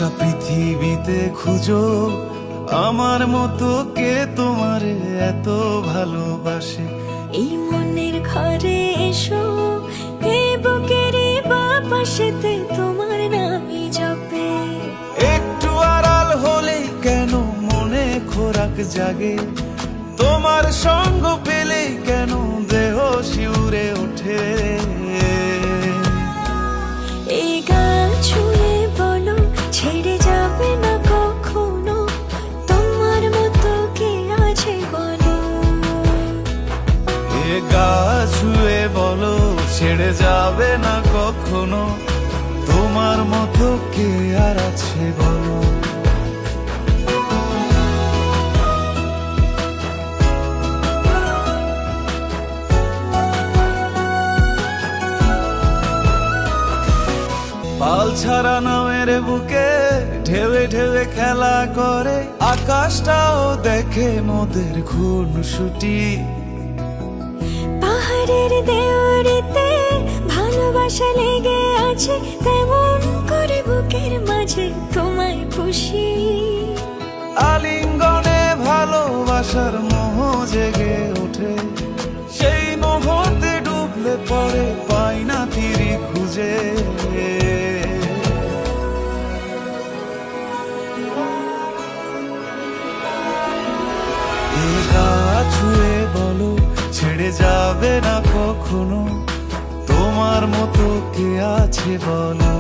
গোটা পৃথিবীতে খুঁজো আমার মতো কে তোমারে এত ভালোবাসে। এই মনের ঘরে এসো, এই বুকেরই বাপাশেতে তোমার নামই জপে। একটু আড়াল হলেই কেন মনে খোরাক জাগে, তোমার সঙ্গ পেলেই কেন দেহ শিউরে ওঠে। এই গা ছুঁয়ে বলো ছেড়ে যাবে না কখনো, তোমার মতো কে আছে বলো। এ গা ছুঁয়ে বলো ছেড়ে যাবে না কখনো, তোমার মতো কে আর আছে বলো। পাল ছাড়া নামের বুকে ঢেউে ঢেউে খেলা করে, আকাশটাও দেখে মোদের খুনসুটি। পাহাড়ের দেওয়ারিতে ভালোবাসা লেগে আছে, তেমন করে বুকের মাঝে তোমায় খুশি। আলিঙ্গনে ভালোবাসার মোহ জেগে ওঠে, সেই মোহতে ডুবলে পরে পাই না তীরি খুঁজে। এ গা ছুঁয়ে বলো ছেড়ে যাবে না কখনো, তোমার মতো কে আছে বলো।